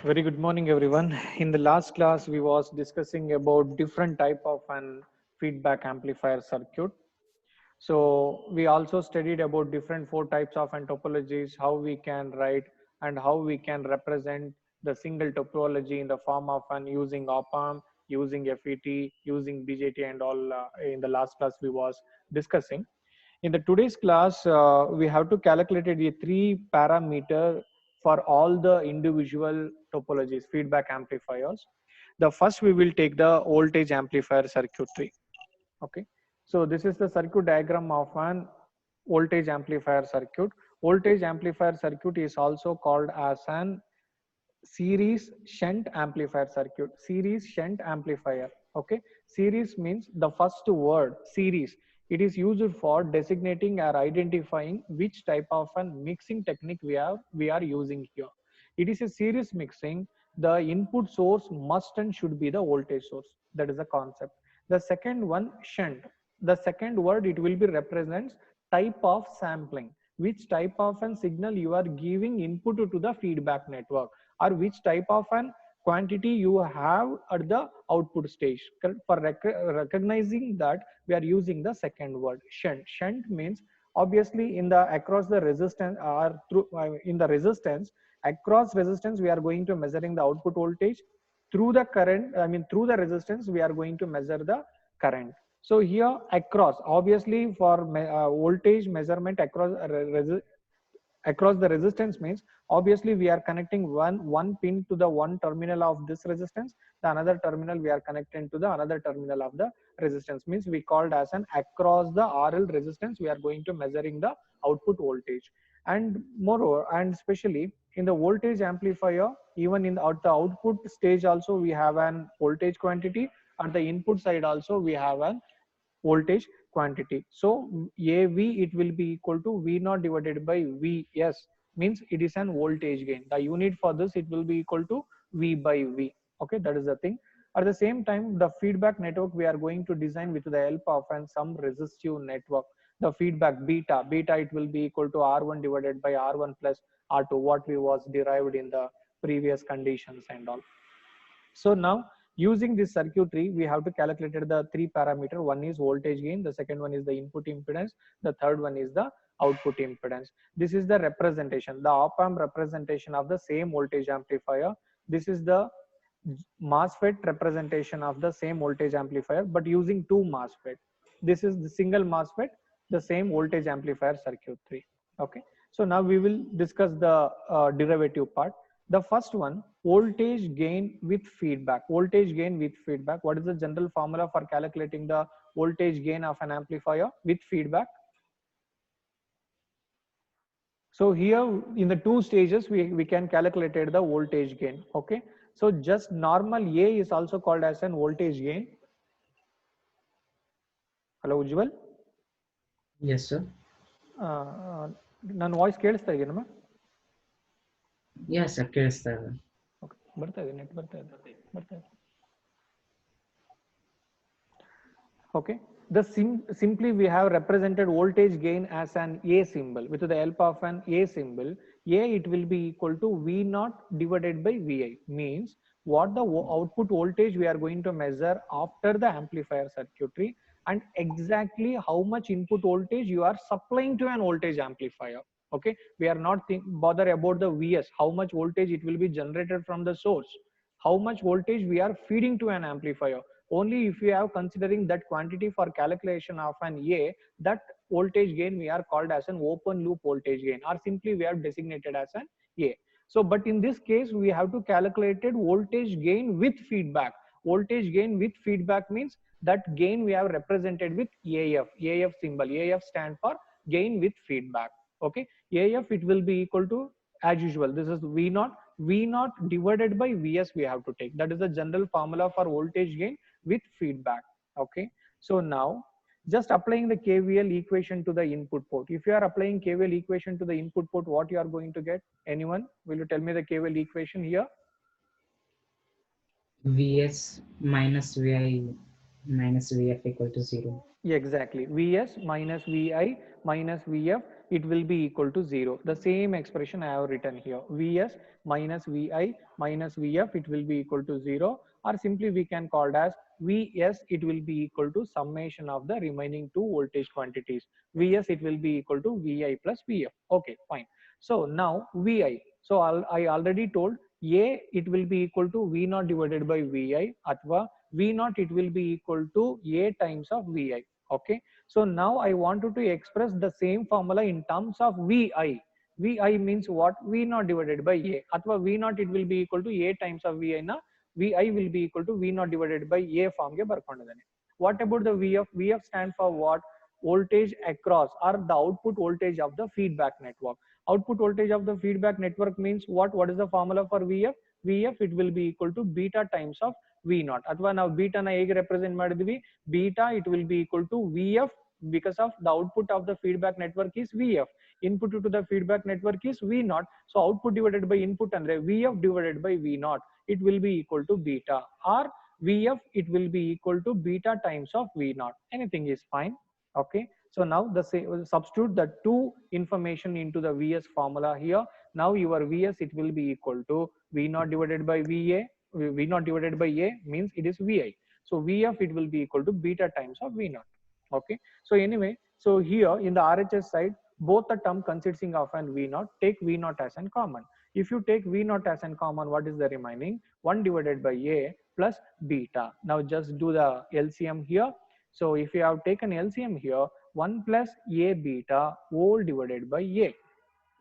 Very good morning, everyone. In the last class, we was discussing about different type of an feedback amplifier circuit. So we also studied about different four types of an topologies, how we can write and how we can represent the single topology in the form of an using op-amp, using FET, using BJT and all. In the last class, we was discussing. In the today's class, we have to calculate a three parameter for all the individual topologies, feedback amplifiers. The first we will take the voltage amplifier circuitry. Okay, so this is the circuit diagram of an voltage amplifier circuit. Voltage amplifier circuit is also called as an series shunt amplifier circuit. Series shunt amplifier. Okay, series means the first word series. It is used for designating or identifying which type of a mixing technique we are using here. It is a series mixing. The input source must and should be the voltage source. That is the concept. The second one, shunt. The second word, it will be represents type of sampling. Which type of an signal you are giving input to the feedback network, or which type of an quantity you have at the output stage. For recognizing that, we are using the second word, shunt. Shunt means obviously in the across the resistance or through in the resistance, across resistance we are going to measuring the output voltage. Through the current, through the resistance we are going to measure the current. So here across, obviously for voltage measurement across the resistance means obviously we are connecting one pin to the one terminal of this resistance, the another terminal we are connecting to the another terminal of the resistance, means we called as an across the RL resistance we are going to measuring the output voltage. And moreover, and especially in the voltage amplifier, even in at the output stage also we have an voltage quantity, at the input side also we have an voltage quantity. So AV, it will be equal to V naught divided by Vs, means it is an voltage gain. The unit for this, it will be equal to V by V. Okay, that is the thing. At the same time, the feedback network we are going to design with the help of some resistive network. The feedback beta it will be equal to R1 divided by R1 plus R2, what we was derived in the previous conditions and all. So now using this circuitry, we have to calculate the three parameter. One is voltage gain, the second one is the input impedance, the third one is the output impedance. This is the representation, the op-amp representation of the same voltage amplifier. This is the MOSFET representation of the same voltage amplifier, but using two MOSFET. This is the single MOSFET, the same voltage amplifier circuitry. Okay, so now we will discuss the derivative part. The first one, voltage gain with feedback. Voltage gain with feedback. What is the general formula for calculating the voltage gain of an amplifier with feedback? So here in the two stages, we can calculate the voltage gain. Okay, so just normal A is also called as an voltage gain. Hello, Ujjwal. Yes, sir. ನನ್ನ voice ಕೇಳಿಸ್ತಾ ಇದೆಯಾ? Yes, sir. ಕೇಳಿಸ್ತಾ ಇದೆ. Okay, ಬರ್ತಾ ಇದೆ, net ಬರ್ತಾ ಇದೆ. Okay, the simply we have represented voltage gain as an A symbol. With the help of an A symbol, A it will be equal to V naught divided by Vi, means what the output voltage we are going to measure after the amplifier circuitry, and exactly how much input voltage you are supplying to an voltage amplifier. Okay, we are not bother about the Vs, how much voltage it will be generated from the source, how much voltage we are feeding to an amplifier. Only if we have considering that quantity for calculation of an A, that voltage gain we are called as an open loop voltage gain, or simply we are designated as an A. So but in this case we have to calculate voltage gain with feedback. Voltage gain with feedback means that gain we have represented with AF symbol. AF stand for gain with feedback. Okay, AF it will be equal to, as usual, this is V naught divided by Vs we have to take. That is the general formula for voltage gain with feedback. Okay, so now just applying the KVL equation to the input port. If you are applying KVL equation to the input port, what you are going to get? Anyone will you tell me the KVL equation here? Vs minus Vi minus Vf equal to 0. Exactly, Vs minus Vi minus Vf it will be equal to 0. The same expression I have written here, Vs minus Vi minus Vf, it will be equal to 0, or simply we can call it as Vs, it will be equal to summation of the remaining two voltage quantities. Vs, it will be equal to Vi plus Vf. Okay, fine. So now Vi, so I already told A, it will be equal to V naught divided by Vi, athwa V naught, it will be equal to A times of Vi. Okay, so now I wanted to express the same formula in terms of Vi. Vi means what? V naught divided by A, athwa V naught, it will be equal to A times of Vi na Vi will be equal to V naught divided by A form ge barkondidane. What about the Vf? Vf stand for what? Voltage across, or the output voltage of the feedback network. Output voltage of the feedback network means what? What is the formula for Vf? Vf, it will be equal to beta times of V naught. Athwa now beta na hege represent madidvi? Beta, it will be equal to Vf, because of the output of the feedback network is Vf. Input to the feedback network is V naught. So output divided by input andre Vf divided by V naught, it will be equal to beta, or Vf, it will be equal to beta times of V naught. Anything is fine. Okay, so now the substitute the two information into the Vs formula here. Now your Vs, it will be equal to V naught divided by Va. V naught divided by A means it is Vi. So Vf, it will be equal to beta times of V naught. Okay, so anyway, so here in the RHS side, both the term consisting of an V naught, take V naught as an common. If you take V naught as an common, what is the remaining? 1 divided by A plus beta. Now just do the LCM here. So if you have taken LCM here, 1 plus A beta whole divided by A.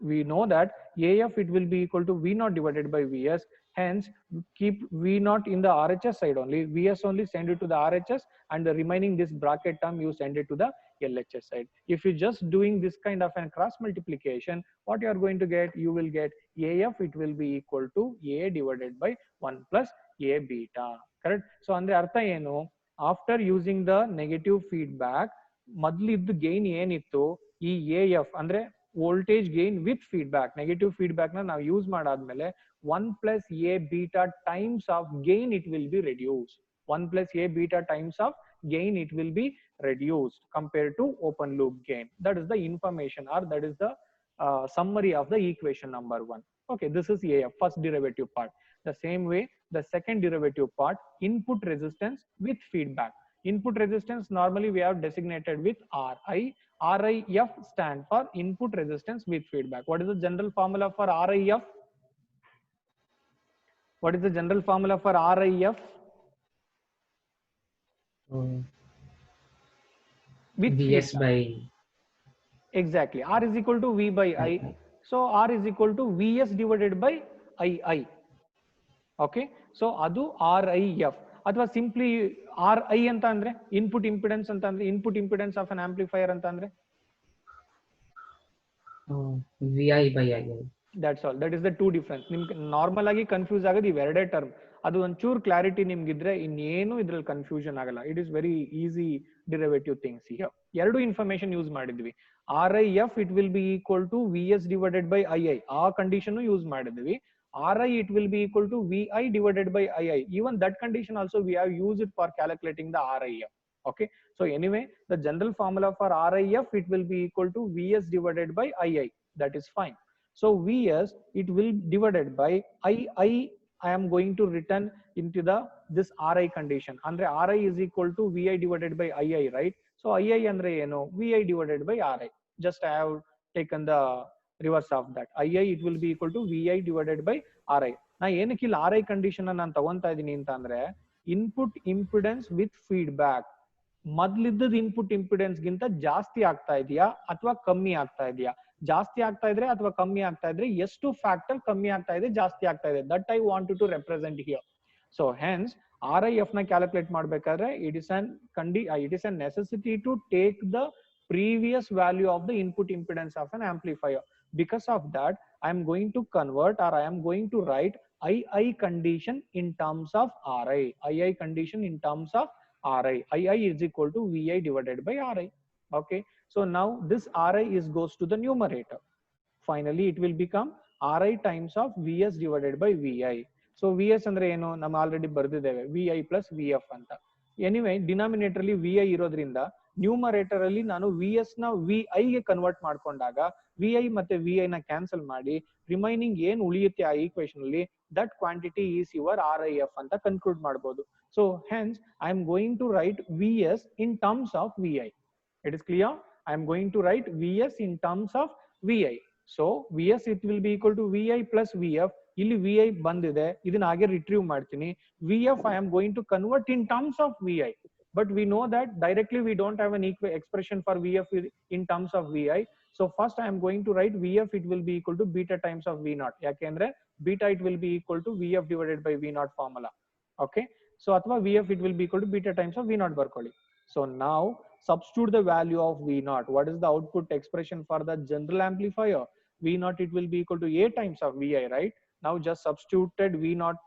We know that AF, it will be equal to V naught divided by Vs. Hence, keep V naught in the RHS side only. Vs only send it to the RHS, and the remaining this bracket term you send it to the LHS side. If you just doing this kind of a cross multiplication, what you are going to get? You will get AF, it will be equal to A divided by 1 plus A beta. Correct? So andre artha eno? After using the negative feedback, ಮೊದಲಿದ್ದು gain ಏನಿತ್ತು ಈ AF ಅಂದ್ರೆ voltage gain with feedback, negative feedback ನ ನಾವು use ಮಾಡಾದ್ಮೇಲೆ 1 plus A beta times of gain, it will be reduced. 1 plus A beta times of gain, it will be reduced compared to open loop gain. That is the information, or that is the summary of the equation number 1. Okay, this is AF, first derivative part. The same way, the second derivative part, input resistance with feedback. Input resistance normally we have designated with Ri. RIF stand for input resistance with feedback. What is the general formula for RIF? What is the general formula for RIF? With Vs feedback. by. Exactly. R is equal to V by I. So R is equal to Vs divided by II. Okay. So adu RIF. ಅಥವಾ simply RI ಅಂತ ಅಂದ್ರೆ input impedance ಅಂತ ಅಂದ್ರೆ input impedance of an amplifier ಅಂತ ಅಂದ್ರೆ VI by II. That's all. That is the two difference. ನಿಮ್ಗೆ normal ಆಗಿ confuse ಆಗೋದು ಇವೆರಡೇ ಟರ್ಮ್. ಅದು ಒಂಚೂರು ಕ್ಲಾರಿಟಿ ನಿಮ್ಗಿದ್ರೆ ಇನ್ನೇನು ಇದ್ರಲ್ಲಿ ಕನ್ಫ್ಯೂಷನ್ ಆಗಲ್ಲ. It is very easy derivative things. ಈಗ ಎರಡು ಇನ್ಫಾರ್ಮೇಶನ್ ಯೂಸ್ ಮಾಡಿದ್ವಿ. RIF, it will be equal to Vs divided by II. ಆ ಕಂಡೀಷನ್ ಯೂಸ್ ಮಾಡಿದ್ವಿ. Ri, it will be equal to Vi divided by II. Even that condition also we have used it for calculating the RIF. Okay. So anyway, the general formula for RIF, it will be equal to Vs divided by II. That is fine. So Vs, it will divided by I am going to return into the this Ri condition. Andre Ri is equal to Vi divided by II, right? So II andre eno? Vi divided by Ri. Just I have taken the reverse of that. II, it will be equal to Vi divided by Ri. ನಾ ಏನಕ್ಕೆ ಇಲ್ಲಿ Ri condition ನಾನು ತಗೊಂತಾ ಇದೀನಿ ಅಂತ ಅಂದ್ರೆ, input impedance with feedback ಮೊದಲಿದ್ದದ input impedance ಗಿಂತ ಜಾಸ್ತಿ ಆಗ್ತಾ ಇದೆಯಾ ಅಥವಾ ಕಮ್ಮಿ ಆಗ್ತಾ ಇದೆಯಾ? ಜಾಸ್ತಿ ಆಗ್ತಾ ಇದ್ರೆ ಅಥವಾ ಕಮ್ಮಿ ಆಗ್ತಾ ಇದ್ರೆ ಎಷ್ಟು ಫ್ಯಾಕ್ಟರ್ ಕಮ್ಮಿ ಆಗ್ತಾ ಇದೆ ಜಾಸ್ತಿ ಆಗ್ತಾ ಇದೆ? That I want to represent here. So hence RIF ನ ಕ್ಯಾಲ್ಕುಲೇಟ್ ಮಾಡ್ಬೇಕಾದ್ರೆ it is a necessity to take the previous value of the input impedance of an amplifier. Because of that, I am going to convert, or I am going to write II condition in terms of Ri. II condition in terms of Ri. II is equal to Vi divided by Ri. Okay. So now this Ri goes to the numerator. Finally, it will become Ri times of Vs divided by Vi. So Vs andre eno? Nam already ಬರ್ದಿದ್ದೇವೆ. Vi plus Vf ಅಂತ. Anyway, denominator ಅಲ್ಲಿ Vi ಇರೋದ್ರಿಂದ numerator ಅಲ್ಲಿ ನಾನು VS ನ VI ಗೆ convert ಮಾಡ್ಕೊಂಡಾಗ VI ಮತ್ತೆ VI ನ ಕ್ಯಾನ್ಸಲ್ ಮಾಡಿ ರಿಮೈನಿಂಗ್ ಏನ್ ಉಳಿಯುತ್ತೆ ಆ ಈಕ್ವೇಶನ್ ಅಲ್ಲಿ that quantity is your RIF ಅಂತ ಕನ್ಕ್ಲೂಡ್ ಮಾಡಬಹುದು. So hence I am going to write VS in terms of VI. It is clear? I am going to write VS in terms of VI. So VS it will be equal to VI plus VF. ಇಲ್ಲಿ VI ಬಂದಿದೆ, ಇದನ್ನ ಹಾಗೆ retrieve ಮಾಡ್ತೀನಿ. VF I am going to convert in terms of VI. But we know that directly we don't have an expression for VF in terms of VI. So first I am going to write VF it will be equal to beta times of V naught. ಯಾಕೆಂದ್ರೆ beta it will be equal to VF divided by V naught formula. Okay. So ಅಥವಾ VF it will be equal to beta times of V naught ಬರ್ಕೊಳ್ಳಿ. So now substitute the value of V naught. What is the output expression for the general amplifier? V naught it will be equal to A times of VI, right? Now just substituted V naught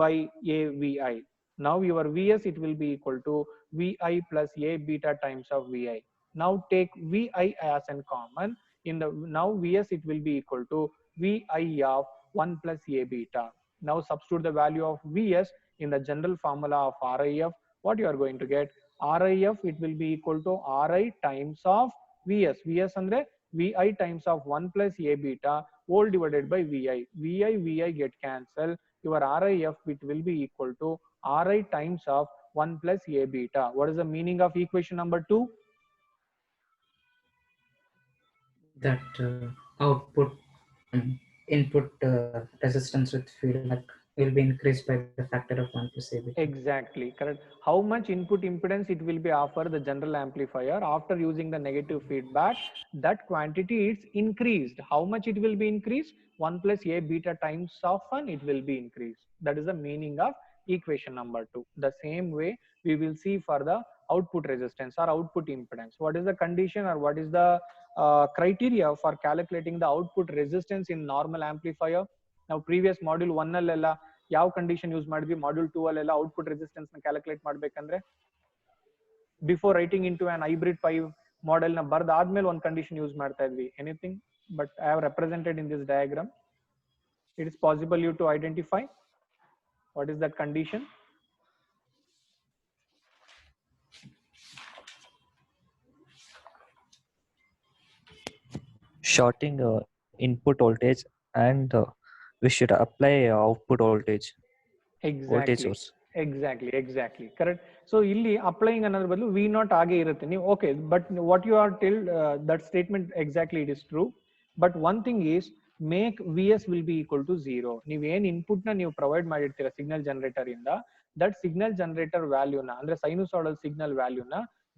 by A VI. Now your VS it will be equal to VI plus A beta times of VI. Now take VI as in common. In the now VS it will be equal to VI of 1 plus A beta. Now substitute the value of VS in the general formula of RIF. What you are going to get? RIF it will be equal to RI times of VS. VS andre VI times of 1 plus A beta whole divided by VI. VI get cancel. Your RIF it will be equal to RI times of 1 plus A beta. What is the meaning of equation number 2? That output input resistance with feedback will be increased by the factor of 1 plus A beta. Exactly, correct. How much input impedance it will be offered the general amplifier after using the negative feedback, that quantity is increased. How much it will be increased? 1 plus A beta times of 1 it will be increased. That is the meaning of equation number 2. The same way we will see for the output resistance or output impedance. What is the condition or what is the criteria for calculating the output resistance in normal amplifier? Now previous module 1 ಅಲ್ಲೆಲ್ಲ ಯಾವ condition use ಮಾಡಿದ್ವಿ, module 2 ಅಲ್ಲೆಲ್ಲ output resistance ನ calculate ಮಾಡ್ಬೇಕಂದ್ರೆ before writing in to an hybrid 5 model ನ ಬರ್ದ ಆದ್ಮೇಲೆ ಒಂದು ಕಂಡೀಷನ್ ಯೂಸ್ ಮಾಡ್ತಾ ಇದ್ವಿ. Anything but I have represented in this diagram. It is possible you to identify what is that condition? Shorting input voltage and we should apply output voltage. Voltage source. Exactly correct. So ಇಲ್ಲಿ applying ಅನ್ನೋದ್ರ ಬದಲು V naught ಹಾಗೆ ಇರುತ್ತೆ. ನೀವು okay, but what you are till that statement exactly it is true. But one thing is make VS will be equal to 0. ನೀವು ಏನ್ input ನ ನೀವು ಪ್ರೊವೈಡ್ ಮಾಡಿರ್ತೀರಾ ಸಿಗ್ನಲ್ ಜನರೇಟರ್ ಇಂದ, ದಟ್ ಸಿಗ್ನಲ್ ಜನರೇಟರ್ ವ್ಯಾಲ್ಯೂನ ಅಂದ್ರೆ ಸೈನುಸಾಯ್ಡಲ್ ಸಿಗ್ನಲ್ ವ್ಯಾಲ್ಯೂನ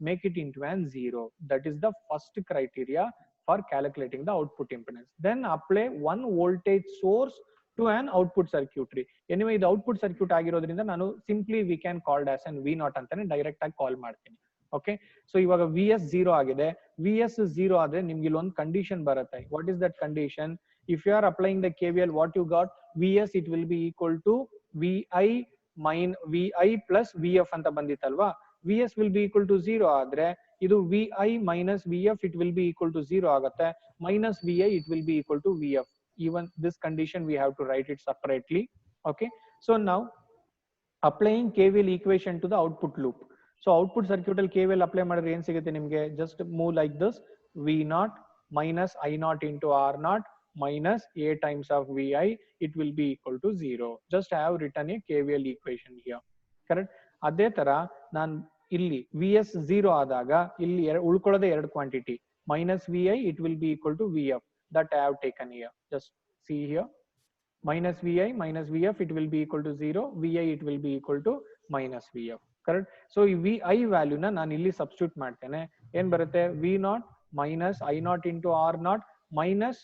make it into an 0. That is the first criteria for calculating the output impedance. Then apply one voltage source to an output circuitry. Anyway, ಇದು output circuit ಆಗಿರೋದ್ರಿಂದ ನಾನು simply we can called as an V naught ಅಂತಾನೆ direct ಆಗಿ ಕಾಲ್ ಮಾಡ್ತೀನಿ. Okay, so ಇವಾಗ VS 0 ಆಗಿದೆ. VS 0 ಆದ್ರೆ ನಿಮ್ಗೆ ಇಲ್ಲಿ ಒಂದು ಕಂಡೀಷನ್ ಬರುತ್ತೆ. What is that condition? If you are applying the KVL, what you got? VS it will be equal to VI plus VF ಅಂತ ಬಂದಿತ್ತಲ್ವಾ. VS will be equal to 0 ಆದ್ರೆ ಇದು VI minus VF it will be equal to 0 ಆಗುತ್ತೆ. minus VI it will be equal to VF. Even this condition we have to write it separately. Okay, so now applying KVL equation to the output loop. So output circuit ಅಲ್ಲಿ KVL apply ಮಾಡಿದ್ರೆ ಏನ್ ಸಿಗುತ್ತೆ ನಿಮಗೆ? just move like this. V naught minus I naught into R naught minus A times of VI it will be equal to 0. just I have written a KVL equation here. Correct? ಅದೇ ತರ ನಾನು ಇಲ್ಲಿ VS 0 ಆದಾಗ ಇಲ್ಲಿ ಉಳ್ಕೊಳ್ಳೋದೇ ಎರಡು quantity. minus VI it will be equal to VF. that I have taken here. just see here. minus VI minus VF it will be equal to 0. VI it will be equal to minus VF. correct? so ಈ VI value ನ ನಾನು ಇಲ್ಲಿ substitute ಮಾಡ್ತೇನೆ. ಏನ್ ಬರುತ್ತೆ? V naught minus I naught into R naught minus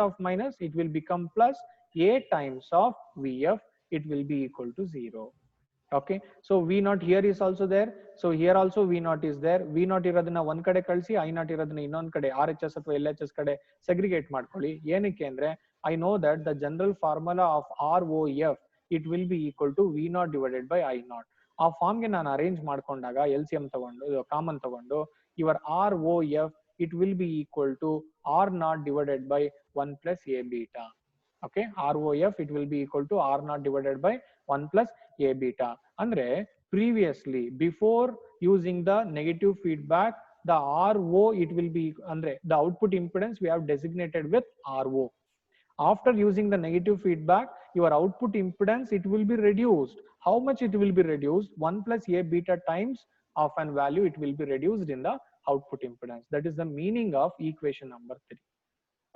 of minus it will become plus A times of VF it will be equal to 0. okay, so V naught here is also there. so here also V naught is there. V naught ಇರೋದನ್ನ ಒಂದ್ ಕಡೆ ಕಳಿಸಿ, I naught ಇರೋದನ್ನ ಇನ್ನೊಂದ್ ಕಡೆ RHS ಅಥವಾ LHS ಕಡೆ segregate ಮಾಡ್ಕೊಳ್ಳಿ. ಏನಕ್ಕೆ ಅಂದ್ರೆ I know that the general formula of ROF it will be equal to V naught divided by I naught. ಆ ಫಾರ್ಮ್ಗೆ ನಾನು ಅರೇಂಜ್ ಮಾಡ್ಕೊಂಡಾಗ LCM ತಗೊಂಡು ಕಾಮನ್ ತಗೊಂಡು your ROF it will be equal to R naught divided by 1 plus A beta. okay, ROF it will be equal to R naught divided by 1 plus A beta. ಅಂದ್ರೆ previously, before using the negative feedback, the RO, it will be andre, the output impedance we have designated with RO. After using the negative feedback, your output impedance, it will be reduced. How much it will be reduced? 1 plus A beta times of an value, it will be reduced in the output impedance. That is the meaning of equation number 3.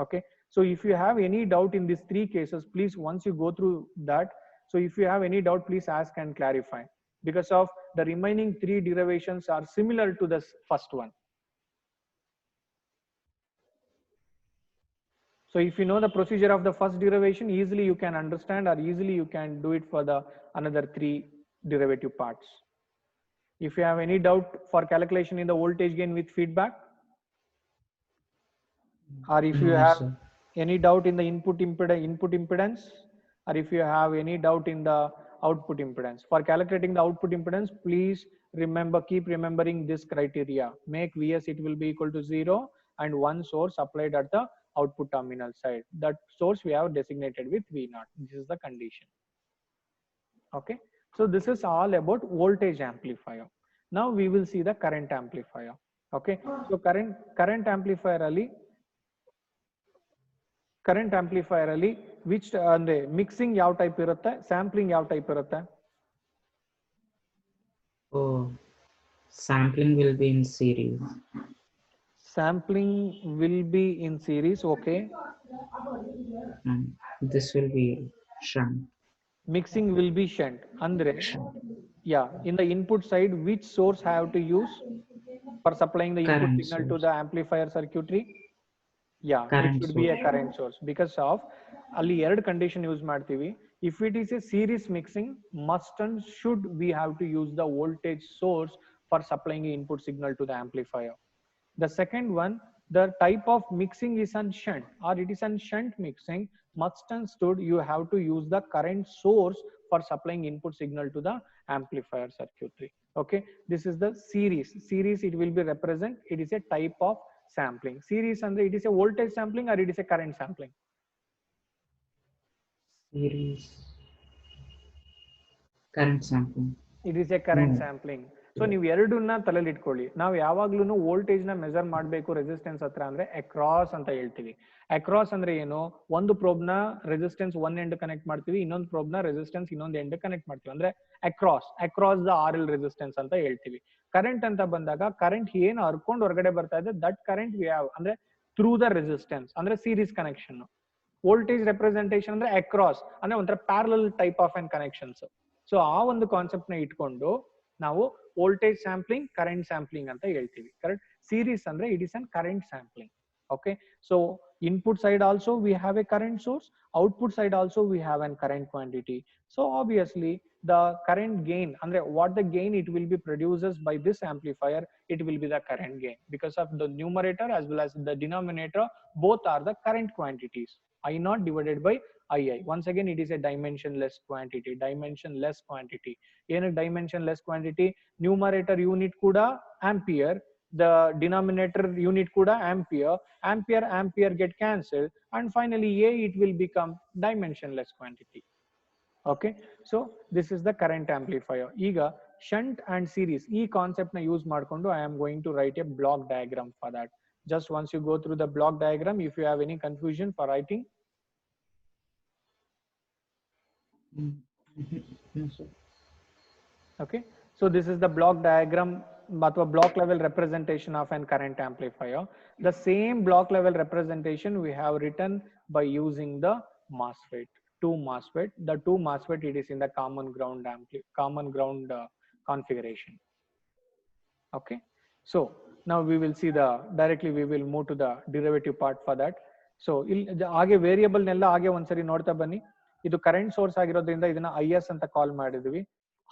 Okay. So if you have any doubt in these 3 cases, please, once you go through that, so if you have any doubt, please ask and clarify, because of the remaining 3 derivations are similar to the first one. So if you know the procedure of the first derivation, easily you can understand, or easily you can do it for the another 3 derivative parts. If you have any doubt for calculation in the voltage gain with feedback, or if you have any doubt in the input impedance, or if you have any doubt in the output impedance. For calculating the output impedance, please remember, keep remembering this criteria. Make Vs, it will be equal to 0 and one source applied at the output terminal side. That source we have designated with V0. This is the condition. Okay. So this is all about voltage amplifier. Now we will see the current amplifier. Okay. So current amplifier ali, current amplifier ali, which andre mixing yav type irutte, sampling yav type irutte? Oh, sampling will be in series. Sampling will be in series. Okay. This will be shunt. Mixing will be shunt. Andre, yeah, in the input side, which source have to use for supplying the input Current signal source. to the amplifier circuitry? Yeah, Current it should be a source. current source, because of ಅಲ್ಲಿ ಎರಡು condition use ಮಾಡ್ತೀವಿ. If it is a series mixing, must and should we have to use the voltage source for supplying the input signal to the amplifier. The second one, the type of mixing is on shunt, or it is on shunt mixing, must and should you have to use the current source for supplying input signal to the amplifier circuitry. Okay, this is the series. Series, it will be represent, it is a type of sampling. Series andre, it is a voltage sampling or it is a current sampling? Series. Current sampling. It is a current sampling. So ನೀವು ಎರಡನ್ನ ತಲೆಯಲ್ಲಿ ಇಟ್ಕೊಳ್ಳಿ. ನಾವು ಯಾವಾಗ್ಲೂ voltage ನ measure ಮಾಡಬೇಕು resistance ಹತ್ರ ಅಂದ್ರೆ ಅಕ್ರಾಸ್ ಅಂತ ಹೇಳ್ತೀವಿ. ಅಕ್ರಾಸ್ ಅಂದ್ರೆ ಏನು? ಒಂದು ಪ್ರೋಬ್ ನ ರೆಸಿಸ್ಟೆನ್ಸ್ ಒನ್ ಎಂಡ್ ಕನೆಕ್ಟ್ ಮಾಡ್ತೀವಿ, ಇನ್ನೊಂದು ಪ್ರೋಬ್ ನ ರೆಸಿಸ್ಟೆನ್ಸ್ ಇನ್ನೊಂದು ಎಂಡ್ ಕನೆಕ್ಟ್ ಮಾಡ್ತೀವಿ, ಅಂದ್ರೆ ಅಕ್ರಾಸ್ ದ RL ರೆಸಿಸ್ಟೆನ್ಸ್ ಅಂತ ಹೇಳ್ತೀವಿ. ಕರೆಂಟ್ ಅಂತ ಬಂದಾಗ ಕರೆಂಟ್ ಏನು ಹರ್ಕೊಂಡು ಹೊರಗಡೆ ಬರ್ತಾ ಇದೆ, ದಟ್ ಕರೆಂಟ್ ವಿ ಹ್ಯಾವ್ ಅಂದ್ರೆ ಥ್ರೂ ದ ರೆಸಿಸ್ಟೆನ್ಸ್, ಅಂದ್ರೆ ಸೀರೀಸ್ ಕನೆಕ್ಷನ್. ವೋಲ್ಟೇಜ್ ರೆಪ್ರೆಸೆಂಟೇಷನ್ ಅಂದ್ರೆ ಅಕ್ರಾಸ್ ಅಂದ್ರೆ ಒಂಥರ parallel type of and connections. So ಆ ಒಂದು ಕಾನ್ಸೆಪ್ಟ್ ನ ಇಟ್ಕೊಂಡು ನಾವು ವೋಲ್ಟೇಜ್ ಸ್ಯಾಂಪ್ಲಿಂಗ್, ಕರೆಂಟ್ ಸ್ಯಾಂಪ್ಲಿಂಗ್ ಅಂತ ಹೇಳ್ತೀವಿ. ಕರೆಕ್ಟ್. ಸೀರೀಸ್ ಅಂದ್ರೆ it is an current sampling. Okay, so input side also we have a current source, output side also we have an current quantity. So obviously the current gain, andre what the gain it will be produces by this amplifier, it will be the current gain, because of the numerator as well as the denominator, both are the current quantities. I0 divided by II. Once again, it is a dimensionless quantity. Dimensionless quantity. ಏನು dimensionless quantity? Numerator unit kuda ampere, the denominator unit kuda ampere, ampere get cancelled, and finally A, it will become dimensionless quantity. Okay, so this is the current amplifier. Iga shunt and series ee concept na use madkondo I am going to write a block diagram for that. Just once you go through the block diagram, if you have any confusion for writing. Okay, so this is the block diagram, but a block level representation of an current amplifier. The same block level representation we have written by using the MOSFET, two MOSFET. The two MOSFET, it is in the common ground configuration. Okay, so now we will see the directly we will move to the derivative part for that. So ಹಾಗೆ variable ನೆಲ್ಲ ಹಾಗೆ ಒಂದ್ಸರಿ ನೋಡ್ತಾ ಬನ್ನಿ. ಇದು current source ಆಗಿರೋದ್ರಿಂದ ಇದನ್ನ IS ಅಂತ ಕಾಲ್ ಮಾಡಿದ್ವಿ.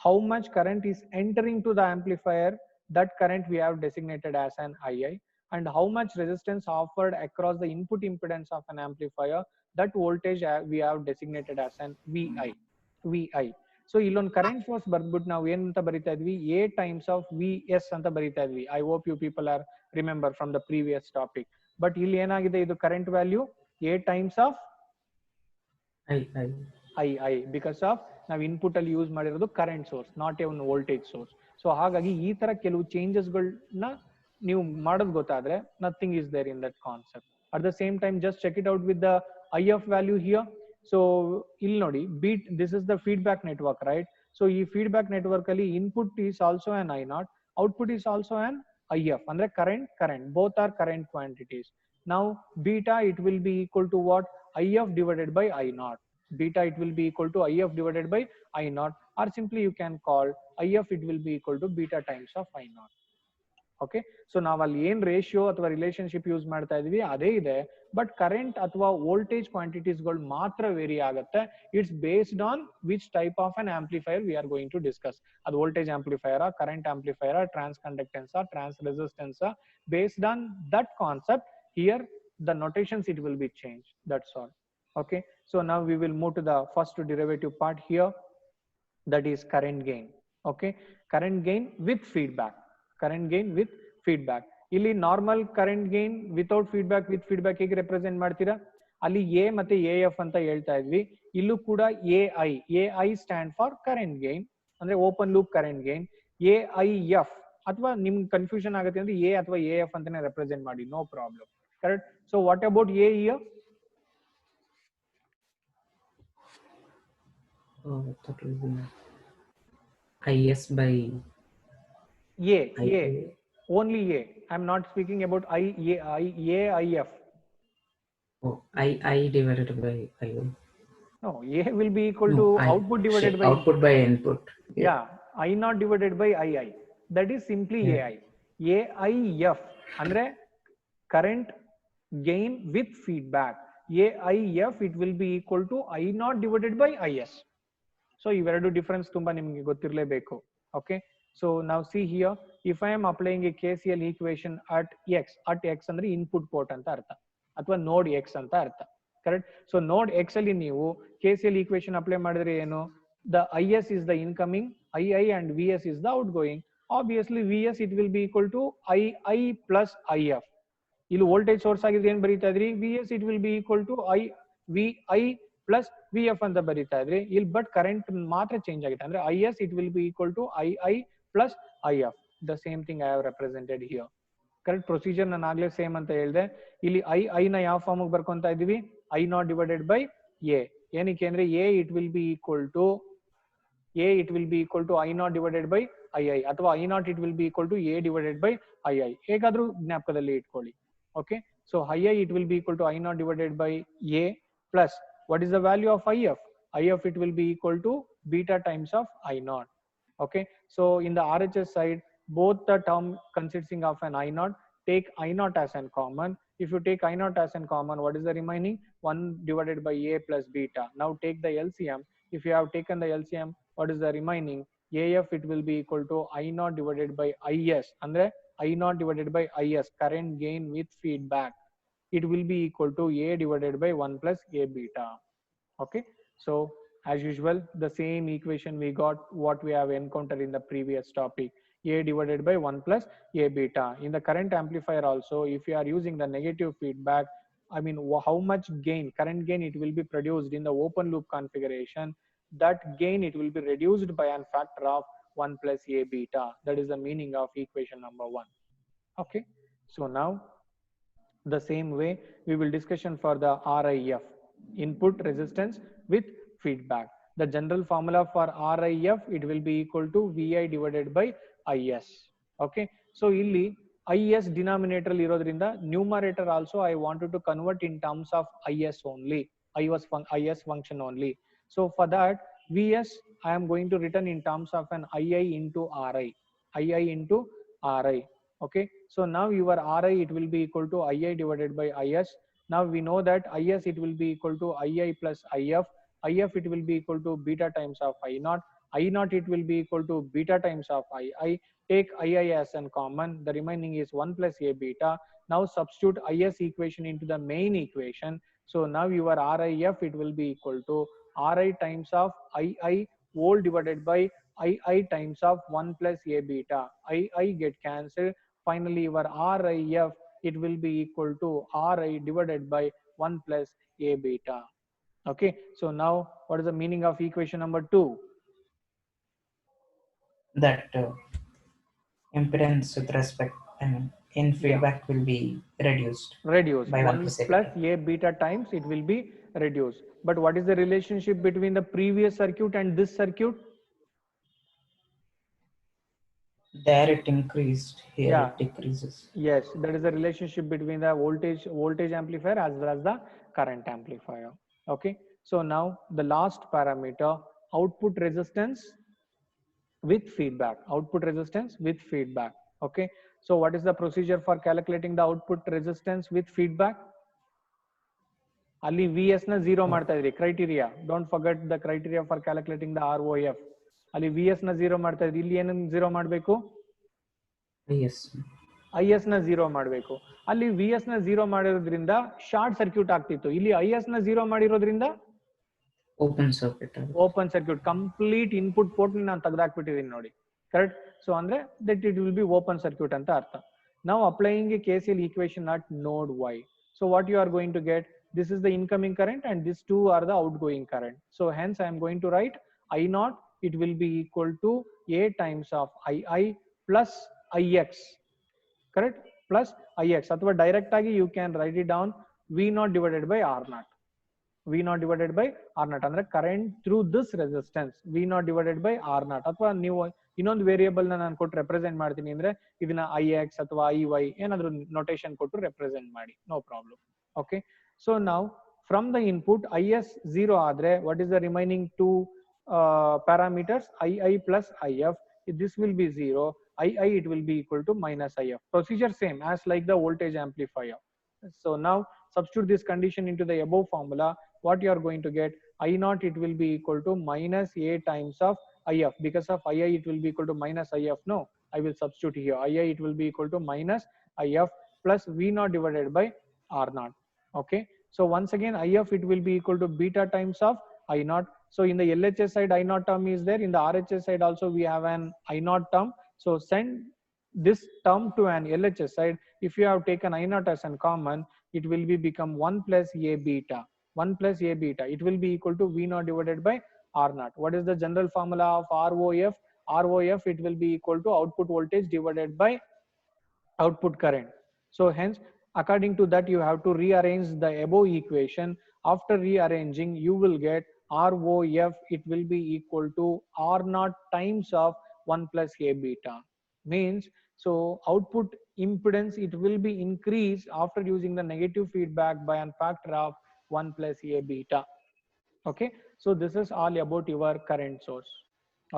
How much current is entering to the amplifier, that current we have designated as an II, and how much resistance offered across the input impedance of an amplifier, that voltage we have designated as an VI. So illon current source ಬರ್ಬಿಟ್ಟು ನಾವು ಏನಂತ ಬರಿತಾ ಇದ್ವಿ, A times of VS ಅಂತ ಬರಿತಾ ಇದ್ವಿ. I hope you people are remember from the previous topic. But ಇಲ್ಲಿ ಏನಾಗಿದೆ, ಇದು current value A times of II, because of ನಾವು ಇನ್ಪುಟ್ ಅಲ್ಲಿ ಯೂಸ್ ಮಾಡಿರೋದು ಕರೆಂಟ್ ಸೋರ್ಸ್, ನಾಟ್ ಎ ಒಂದು ವೋಲ್ಟೇಜ್ ಸೋರ್ಸ್. ಸೊ ಹಾಗಾಗಿ ಈ ತರ ಕೆಲವು ಚೇಂಜಸ್ಗಳನ್ನ ನೀವು ಮಾಡೋದು ಗೊತ್ತಾದ್ರೆ nothing is there in that concept. At the same time just check it out with the I F value here. So ಇಲ್ಲಿ ನೋಡಿ, beta this is the feedback network, right? So ಈ ಫೀಡ್ಬ್ಯಾಕ್ ನೆಟ್ವರ್ಕ್ ಅಲ್ಲಿ input is also an I naught, output is also an I F, ಅಂದ್ರೆ current, both are current quantities. Now beta it will be equal to what? IF divided by I naught. Beta it will be equal to IF divided by I naught, or simply you can call IF it will be equal to beta times of I naught. Okay, so ನಾವು ಅಲ್ಲಿ ಏನ್ ratio ಅಥವಾ relationship use ಮಾಡ್ತಾ ಇದೀವಿ ಅದೇ ಇದೆ, but current ಅಥವಾ voltage ಕ್ವಾಂಟಿಟೀಸ್ಗಳು ಮಾತ್ರ ವೇರಿ ಆಗುತ್ತೆ. It's based on which type of an amplifier we are going to discuss. ಅದು voltage amplifier, current amplifier, transconductance, transresistance, based on that concept. Here the notations it will be changed, that's all. Okay, so now we will move to the first derivative part here, that is current gain. Okay, current gain with feedback, current gain with feedback. ಇಲ್ಲಿ normal current gain without feedback, with feedback ಹೇಗೆ represent ಮಾಡ್ತೀರಾ? ಅಲ್ಲಿ A ಮತ್ತೆ A F ಅಂತ ಹೇಳ್ತಾ ಇದ್ವಿ. ಇಲ್ಲೂ ಕೂಡ A I stand for current gain, ಅಂದ್ರೆ open loop current gain. A I F ಅಥವಾ ನಿಮ್ಗೆ ಕನ್ಫ್ಯೂಷನ್ ಆಗುತ್ತೆ ಅಂದ್ರೆ ಎ ಅಥವಾ ಎ ಎಫ್ ಅಂತಾನೆ ರೆಪ್ರೆಸೆಂಟ್ ಮಾಡಿ, no problem. Correct. So what about A here? That will be IS by A. Only A. I'm not speaking about IF. Oh, I divided by IO. No, A will be equal to output divided by output by input. Yeah, I naught divided by II. That is simply AI. AIF andre current gain with feedback. AIF it will be equal to I naught divided by IS. So ಇವೆರಡು difference ತುಂಬಾ ನಿಮಗೆ ಗೊತ್ತಿರಲೇಬೇಕು. Okay, so now see here, if I am applying a KCL equation at x ಅಂದ್ರೆ input port ಅಂತ ಅರ್ಥ, ಅಥವಾ ನೋಡ್ x ಅಂತ ಅರ್ಥ. ಕರೆಕ್ಟ್. ಸೊ ನೋಡ್ x ಅಲ್ಲಿ ನೀವು KCL equation ಅಪ್ಲೈ ಮಾಡಿದ್ರೆ ಏನು? The IS is the incoming, II and VS is the outgoing. Obviously VS it will be equal to II plus IF. ಇಲ್ಲಿ ವೋಲ್ಟೇಜ್ ಸೋರ್ಸ್ ಆಗಿದ್ರೆ ಏನ್ ಬರೀತಾ ಇದ್ರಿ? VS it will be equal to VI plus VF ಅಂತ ಬರೀತಾ ಇದ್ರಿ. ಇಲ್ಲಿ but current ಮಾತ್ರ ಚೇಂಜ್ ಆಗಿದೆ, ಅಂದ್ರೆ IS it will be equal to II plus IF. The same thing I have represented here. Correct. Procedure ನಾನು ಆಗ್ಲೇ ಸೇಮ್ ಅಂತ ಹೇಳಿದೆ. ಇಲ್ಲಿ ಐ ನ ಯಾವ ಫಾರ್ಮ್ ಬರ್ಕೊಂತ ಇದೀವಿ? I naught divided by A. ಏನಕ್ಕೆ ಅಂದ್ರೆ A it will be equal to I naught divided by II, ಅಥವಾ I naught it will be equal to A divided by II. ಹೇಗಾದ್ರೂ ಜ್ಞಾಪಕದಲ್ಲಿ ಇಟ್ಕೊಳ್ಳಿ. Okay, so II it will be equal to I naught divided by A plus what is the value of IF? IF it will be equal to beta times of I naught. Okay, so in the RHS side, both the term consisting of an I naught, take I naught as an common. If you take I naught as an common, what is the remaining? 1 divided by A plus beta. Now take the LCM. If you have taken the LCM, what is the remaining? AF it will be equal to I naught divided by IS. Andre I naught divided by IS, current gain with feedback. It will be equal to A divided by 1 plus A beta. Okay, so as usual, the same equation we got what we have encountered in the previous topic. A divided by 1 plus A beta. In the current amplifier also, if you are using the negative feedback, I mean how much gain, current gain it will be produced in the open loop configuration, that gain it will be reduced by a factor of 1 plus A beta. That is the meaning of equation number 1. Okay, so now the same way we will discussion for the RIF, input resistance with feedback. The general formula for RIF it will be equal to VI divided by IS. Okay, so illi IS denominator irodrinda numerator also I wanted to convert in terms of IS only, IS function only. So for that VS I am going to written in terms of an II into RI. Okay, so now your RI it will be equal to II divided by IS. Now we know that IS it will be equal to II plus IF. IF it will be equal to beta times of I naught. I naught it will be equal to beta times of II. Take II as an common. The remaining is 1 plus A beta. Now substitute IS equation into the main equation. So now your RIF it will be equal to RI times of II whole divided by II times of 1 plus A beta. II get cancelled. Finally your RIF it will be equal to RI divided by 1 plus A beta. Okay, so now what is the meaning of equation number 2? That impedance with respect, in feedback will be reduced Reduce by 1 1 plus a plus beta. a beta times it will be reduced. But what is the relationship between the previous circuit and this circuit? There it increased, here Yeah, it decreases. yes, that is the relationship between the voltage amplifier as well as the current amplifier. Okay, so now the last parameter, output resistance with feedback. Output resistance with feedback. Okay, so what is the procedure for calculating the output resistance with feedback? ಅಲ್ಲಿ V S ನ zero ಮಾಡ್ತಾ ಇದ್ರಿ criteria. Don't forget the criteria for calculating the R O F. ಅಲ್ಲಿ V S ನ zero ಮಾಡ್ತಾ ಇದ್ರಿ, ಇಲ್ಲಿ ಏನನ್ನ ಝೀರೋ ಮಾಡಬೇಕು? ಐ ಎಸ್ ನ ಝೀರೋ ಮಾಡಬೇಕು. ಅಲ್ಲಿ ವಿ ಎಸ್ ನ ಝೀರೋ ಮಾಡಿರೋದ್ರಿಂದ ಶಾರ್ಟ್ ಸರ್ಕ್ಯೂಟ್ ಆಗ್ತಿತ್ತು. ಇಲ್ಲಿ ಐ ಎಸ್ ನ ಝೀರೋ ಮಾಡಿರೋದ್ರಿಂದ open circuit. Open circuit. Complete input port ನಾನು ತೆಗೆದಾಕ್ಬಿಟ್ಟಿದ್ದೀನಿ ನೋಡಿ. ಕರೆಕ್ಟ್. ಸೊ ಅಂದ್ರೆ that it will be open circuit ಅಂತ ಅರ್ಥ. ನಾವು applying A KCL equation at node Y. So what you are going to get? This is the incoming current and these two are the outgoing current. So hence I am going to write I naught, it will be equal to A times of II plus IX. Correct? Plus IX. ಅಥವಾ direct ಆಗಿ you can write it down V naught divided by R naught. V naught divided by R naught ಅಂದ್ರೆ current through this resistance V naught divided by R naught. ಅಥವಾ ನೀವು ಇನ್ನೊಂದು variable ನಾನು ಕೊಟ್ಟು represent ಮಾಡ್ತೀನಿ ಅಂದ್ರೆ ಇದನ್ನ IX ಅಥವಾ IY ಏನಾದ್ರು ನೋಟೇಷನ್ ಕೊಟ್ಟು ರೆಪ್ರೆಸೆಂಟ್ ಮಾಡಿ, ನೋ ಪ್ರಾಬ್ಲಮ್. ಓಕೆ, ಸೊ ನಾವು ಫ್ರಮ್ ದ ಇನ್ಪುಟ್ IS 0 ಆದ್ರೆ what is the remaining two parameters II plus IF. This will be 0. II it will be equal to minus IF. Procedure same as like the voltage amplifier. So now substitute this condition into the above formula. What you are going to get? I naught it will be equal to minus A times of IF. Because of II it will be equal to minus IF. No, I will substitute here. II it will be equal to minus IF plus V naught divided by R naught. Okay, so once again IF it will be equal to beta times of I naught. So in the LHS side I naught term is there, in the RHS side also we have an I naught term. So send this term to an LHS side. If you have taken I naught as an common, it will be become 1 plus A beta. 1 plus A beta, it will be equal to V naught divided by R naught. What is the general formula of ROF? ROF it will be equal to output voltage divided by output current. So hence according to that you have to rearrange the above equation. After rearranging you will get ROF it will be equal to R naught times of 1 plus A beta. Means so output impedance it will be increased after using the negative feedback by a factor of 1 plus A beta. Okay, so this is all about your current source.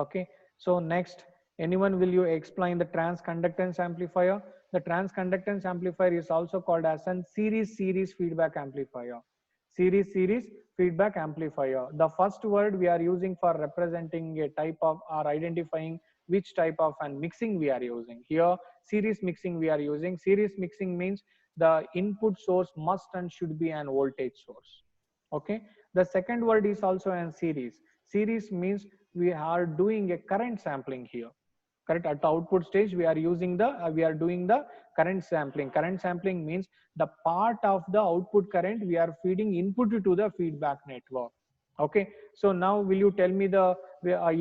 Okay, so next, anyone will you explain the transconductance amplifier? The transconductance amplifier is also called as a series feedback amplifier. Series feedback amplifier. The first word we are using for representing a type of or identifying which type of and mixing we are using. Here series mixing we are using. Series mixing means the input source must and should be an voltage source. Okay, the second word is also an series. Series means we are doing a current sampling here. Correct. At the output stage we are using the we are doing the current sampling. Current sampling means the part of the output current we are feeding input to the feedback network. Okay, so now will you tell me the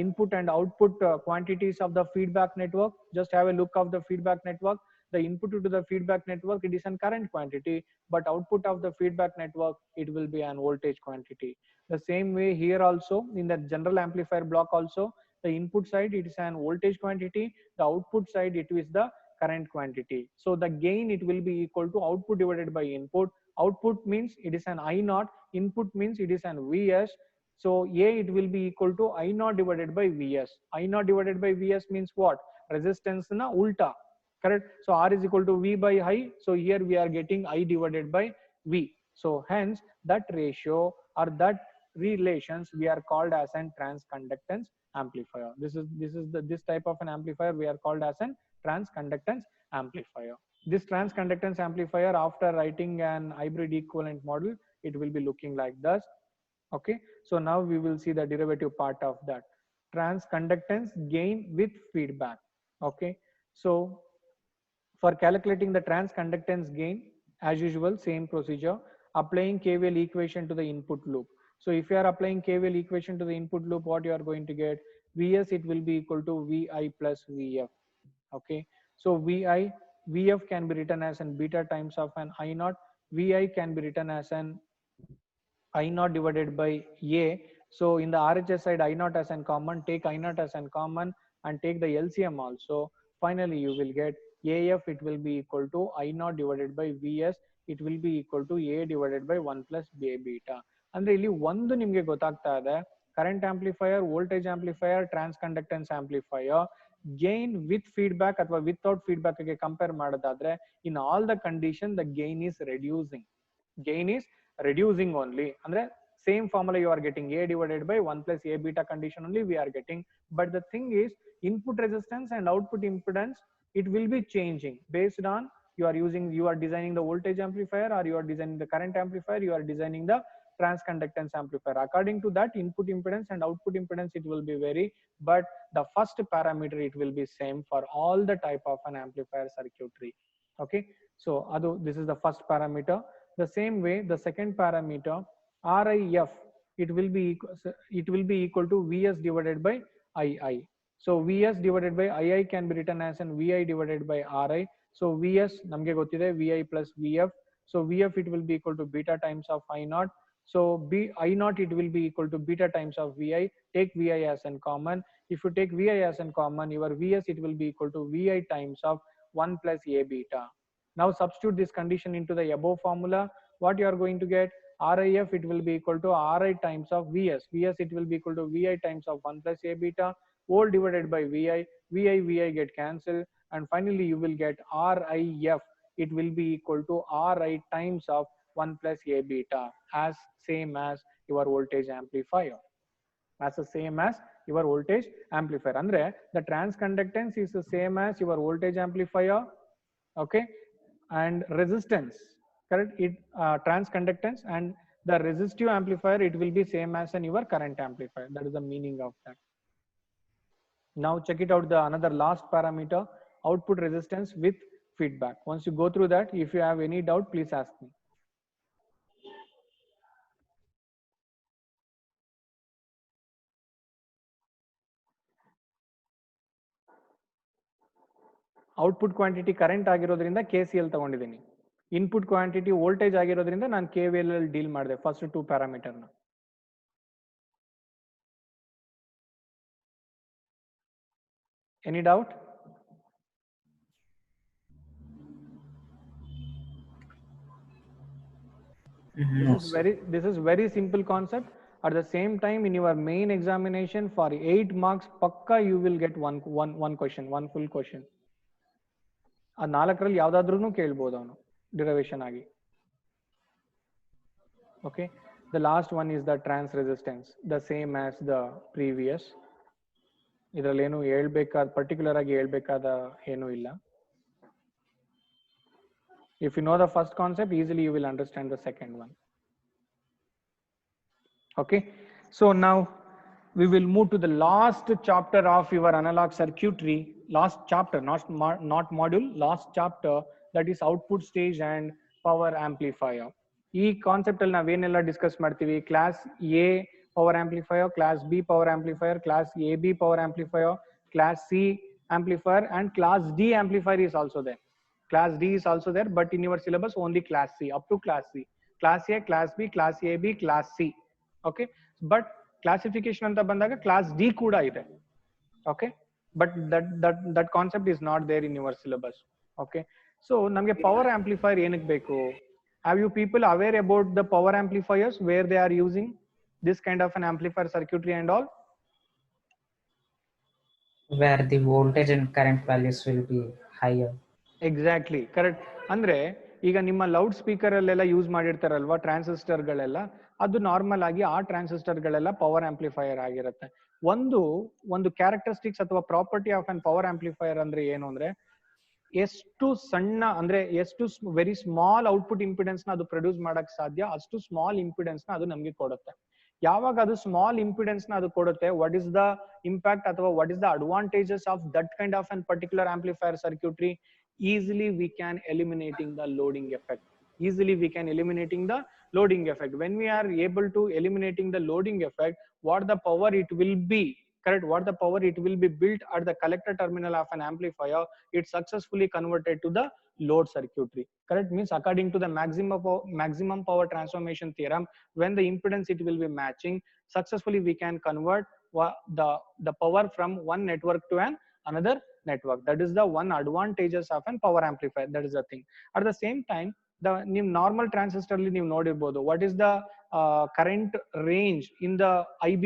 input and output quantities of the feedback network? Just have a look of the feedback network. The input to the feedback network it is a current quantity, but output of the feedback network it will be an voltage quantity. The same way here also in the general amplifier block also, the input side it is an voltage quantity, the output side it is the current quantity. So the gain it will be equal to output divided by input. Output means it is an I naught, input means it is an Vs. So A it will be equal to I naught divided by Vs. I naught divided by Vs means what? Resistance na ulta. Correct. So R is equal to V by I. So here we are getting I divided by V. So hence that ratio or that relations we are called as an transconductance amplifier. This type of an amplifier we are called as an transconductance amplifier. This transconductance amplifier after writing an hybrid equivalent model it will be looking like this. Okay, so now we will see the derivative part of that. Transconductance gain with feedback. Okay, so for calculating the transconductance gain, as usual, same procedure, applying KVL equation to the input loop. So if you are applying KVL equation to the input loop, what you are going to get? Vs, it will be equal to Vi plus Vf. Okay, so Vf can be written as an beta times of an I naught. Vi can be written as an I naught divided by A. So in the RHS side, I naught as an common, take I naught as an common and take the LCM also. Finally, you will get AF, it will be equal to I naught divided by Vs. It will be equal to A divided by 1 plus B beta. ಅಂದ್ರೆ ಇಲ್ಲಿ ಒಂದು ನಿಮಗೆ ಗೊತ್ತಾಗ್ತಾ ಇದೆ, current amplifier, voltage amplifier, transconductance amplifier, gain with feedback ಅಥವಾ without feedback ಗೆ compare ಮಾಡೋದಾದ್ರೆ, in all the condition the gain is reducing. Gain is reducing only. Andre same formula you are getting, A divided by 1 plus A beta condition only we are getting. But the thing is, input resistance and output impedance, it will be changing based on you are designing the voltage amplifier, or you are designing the current amplifier, you are designing the transconductance amplifier. According to that, input impedance and output impedance, it will be vary, but the first parameter, it will be same for all the type of an amplifier circuitry. Okay, so this is the first parameter. The same way, the second parameter, RIF, it will be equal to Vs divided by II. So Vs divided by II can be written as an Vi divided by Ri. So Vs namge gottide Vi plus Vf. So Vf, it will be equal to beta times of I naught. So I naught, it will be equal to beta times of Vi. Take Vi as an common. If you take Vi as an common, your Vs, it will be equal to Vi times of 1 plus A beta. Now substitute this condition into the above formula. What you are going to get? RIF, it will be equal to Ri times of Vs. Vs, it will be equal to Vi times of 1 plus A beta, all divided by Vi. Vi get cancelled, and finally you will get RIF. It will be equal to Ri times of 1 plus A beta, as same as your voltage amplifier. As the same as your voltage amplifier. Andre the transconductance is the same as your voltage amplifier. Okay, and resistance, correct, it transconductance, and the resistive amplifier, it will be same as an your current amplifier. That is the meaning of that. Now check it out, the another last parameter, output resistance with feedback. Once you go through that, if you have any doubt, please ask me. Output quantity current ಆಗಿರೋದ್ರಿಂದ KCL ತಗೊಂಡಿದ್ದೀನಿ. Input quantity voltage ಆಗಿರೋದ್ರಿಂದ ನಾನು KVL ಅಲ್ಲಿ deal ಮಾಡಿದೆ first 2 ಪ್ಯಾರಾಮೀಟರ್ನ. Any doubt? This is very simple concept. At the same time, in your main examination for 8 marks, pakka you will get one question, one full question. ಆ 4ರಲ್ಲಿ ಯಾವ್ದಾದ್ರೂ ಕೇಳ್ಬೋದು ಅವನು derivation ಆಗಿ. Okay, the last one is the trans resistance, the same as the previous. ಇದರಲ್ಲಿ ಏನು ಹೇಳ್ಬೇಕಾದ particular ಆಗಿ ಹೇಳ್ಬೇಕಾದ ಏನೂ ಇಲ್ಲ. If you know the first concept, easily you will understand the second one. Okay, so now we will move to the last chapter of your analog circuitry. Last chapter, not module, last chapter, that is output stage and power amplifier. ಈ concept ಅಲ್ಲಿ ನಾವೇನೆಲ್ಲ discuss ಮಾಡ್ತೀವಿ? Class A power amplifier, class B power amplifier, class A B power amplifier, class C amplifier, and class D amplifier is also there. Class D is also there, but in your syllabus only class C, up to class C. Class A, class B, class AB, class C. Okay, but classification anta bandaga class D kuda ide. Okay, but that concept is not there in your syllabus. Okay, so namge power amplifier enik beku? Have you people aware about the power amplifiers, where they are using this kind of an amplifier circuitry and all? Where the voltage and current values will be higher. Exactly, correct. ಅಂದ್ರೆ ಈಗ ನಿಮ್ಮ loud speaker ಅಲ್ಲೆಲ್ಲ use ಮಾಡಿರ್ತಾರಲ್ವಾ transistor ಗಳೆಲ್ಲ, ಅದು normal ಆಗಿ ಆ transistor ಗಳೆಲ್ಲ power amplifier ಆಗಿರುತ್ತೆ. ಒಂದು ಕ್ಯಾರೆಕ್ಟರಿಸ್ಟಿಕ್ಸ್ ಅಥವಾ property of an power amplifier ಅಂದ್ರೆ ಏನು ಅಂದ್ರೆ, ಎಷ್ಟು ಸಣ್ಣ ಅಂದ್ರೆ ಎಷ್ಟು ವೆರಿ ಸ್ಮಾಲ್ ಔಟ್ಪುಟ್ ಇಂಪಿಡೆನ್ಸ್ ನ ಅದು ಪ್ರೊಡ್ಯೂಸ್ ಮಾಡಕ್ ಸಾಧ್ಯ, ಅಷ್ಟು ಸ್ಮಾಲ್ ಇಂಪಿಡೆನ್ಸ್ ನ ಅದು ನಮ್ಗೆ ಕೊಡುತ್ತೆ. ಯಾವಾಗ ಅದು ಸ್ಮಾಲ್ ಇಂಪಿಡೆನ್ಸ್ ನ ಅದು ಕೊಡುತ್ತೆ, ವಾಟ್ ಇಸ್ ದ ಇಂಪ್ಯಾಕ್ಟ್ ಅಥವಾ what is the advantages of that kind of an particular amplifier circuitry? Easily we can eliminating the loading effect. easily we can eliminating the loading effect. When we are able to eliminating the loading effect, what the power it will be, correct, what the power it will be built at the collector terminal of an amplifier, it successfully converted to the load circuitry, correct, means according to the maximum power transformation theorem, when the impedance it will be matching, successfully we can convert the power from one network to another network. That is the one advantages of an power amplifier. That is the thing. At the same time, the normal transistor ನೀವು ನೋಡಿರ್ಬೋದು, what is the current range in the IB,